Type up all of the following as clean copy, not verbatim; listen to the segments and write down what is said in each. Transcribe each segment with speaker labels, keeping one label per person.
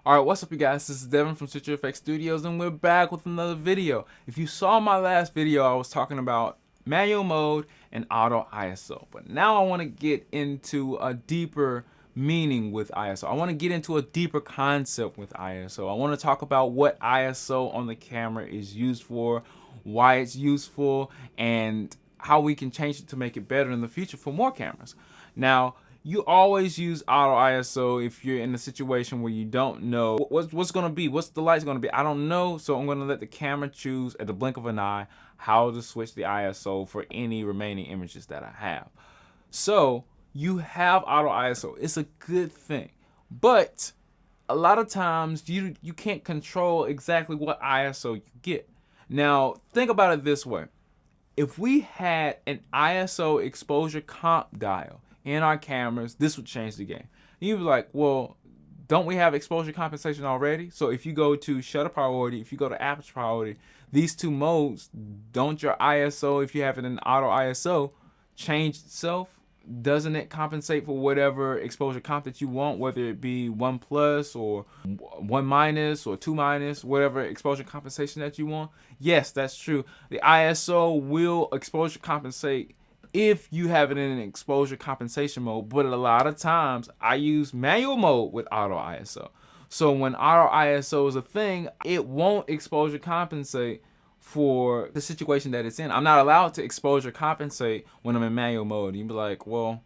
Speaker 1: Alright, what's up you guys? This is Devin from CenturyFX Studios and we're back with another video. If you saw my last video, I was talking about manual mode and auto ISO. But now I want to get into a deeper meaning with ISO. I want to get into a deeper concept with ISO. I want to talk about what ISO on the camera is used for, why it's useful, and how we can change it to make it better in the future for more cameras. Now, you always use auto ISO if you're in a situation where you don't know what's going to be, what's the light's going to be. I don't know, so I'm going to let the camera choose at the blink of an eye how to switch the ISO for any remaining images that I have. So you have auto ISO. It's a good thing, but a lot of times you can't control exactly what ISO you get. Now think about it this way: if we had an ISO exposure comp dial in our cameras, this would change the game. You'd be like, well, don't we have exposure compensation already? So if you go to shutter priority, if you go to aperture priority, these two modes, don't your ISO, if you have it in auto ISO, change itself? Doesn't it compensate for whatever exposure comp that you want, whether it be 1+ or 1- or 2-, whatever exposure compensation that you want? Yes, that's true. The ISO will exposure compensate if you have it in an exposure compensation mode, but a lot of times I use manual mode with auto ISO. So when auto ISO is a thing, it won't exposure compensate for the situation that it's in. I'm not allowed to exposure compensate when I'm in manual mode. You'd be like, well,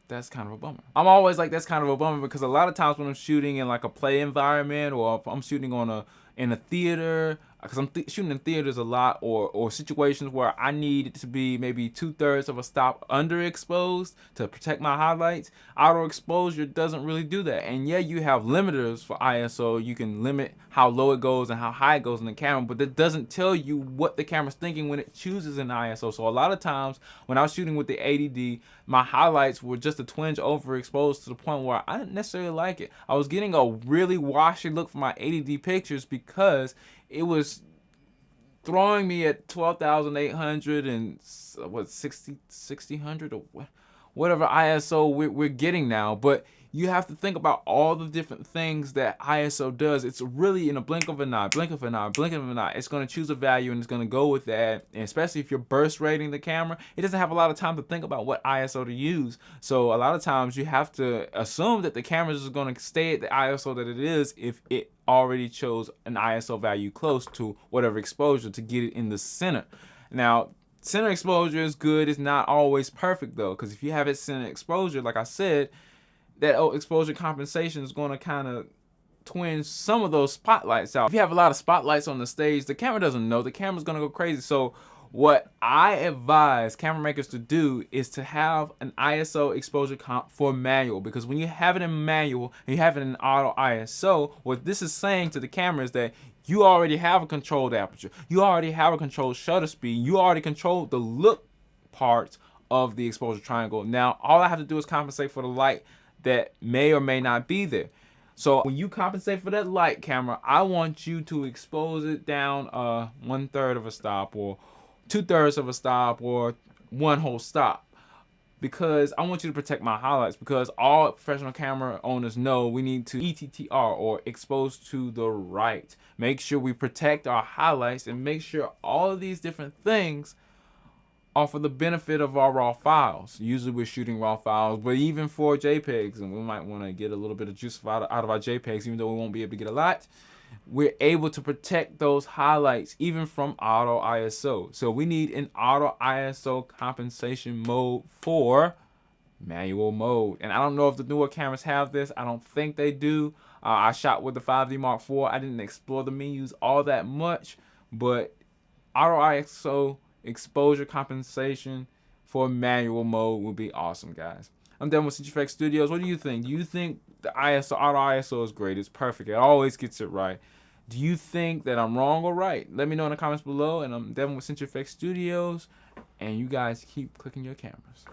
Speaker 1: that's kind of a bummer. I'm always like, that's kind of a bummer, because a lot of times when I'm shooting in like a play environment, or if I'm shooting in a theater, because I'm shooting in theaters a lot, or situations where I need it to be maybe 2/3 of a stop underexposed to protect my highlights, auto exposure doesn't really do that. And yeah, you have limiters for ISO. You can limit how low it goes and how high it goes in the camera, but that doesn't tell you what the camera's thinking when it chooses an ISO. So a lot of times when I was shooting with the 80D, my highlights were just a twinge overexposed to the point where I didn't necessarily like it. I was getting a really washy look for my 80D pictures because it was throwing me at 12,800 and what, 1600 or whatever ISO we're getting now. But you have to think about all the different things that ISO does. It's really in a blink of an eye, blink of an eye, blink of an eye. It's going to choose a value and it's going to go with that. And especially if you're burst rating the camera, it doesn't have a lot of time to think about what ISO to use. So a lot of times you have to assume that the camera is going to stay at the ISO that it is if it already chose an ISO value close to whatever exposure to get it in the center. Now, center exposure is good. It's not always perfect though, because if you have it center exposure, like I said, that exposure compensation is going to kind of twinge some of those spotlights out. If you have a lot of spotlights on the stage, the camera doesn't know. The camera's going to go crazy. So what I advise camera makers to do is to have an ISO exposure comp for manual, because when you have it in manual and you have it in auto ISO, what this is saying to the camera is that you already have a controlled aperture. You already have a controlled shutter speed. You already control the look parts of the exposure triangle. Now, all I have to do is compensate for the light that may or may not be there. So when you compensate for that light, camera, I want you to expose it down 1/3 of a stop, or 2/3 of a stop, or one whole stop, because I want you to protect my highlights, because all professional camera owners know we need to ETTR, or expose to the right. Make sure we protect our highlights and make sure all of these different things are for the benefit of our raw files. Usually we're shooting raw files, but even for JPEGs, and we might want to get a little bit of juice out of our JPEGs, even though we won't be able to get a lot, we're able to protect those highlights even from auto ISO. So we need an auto ISO compensation mode for manual mode. And I don't know if the newer cameras have this. I don't think they do. I shot with the 5D Mark IV. I didn't explore the menus all that much, but auto ISO exposure compensation for manual mode would be awesome, guys. I'm done with CenturyFX Studios. What do you think? Do you think the ISO, auto ISO is great? It's perfect. It always gets it right. Do you think that I'm wrong or right? Let me know in the comments below. And I'm Devin with CenturyFX Studios. And you guys keep clicking your cameras.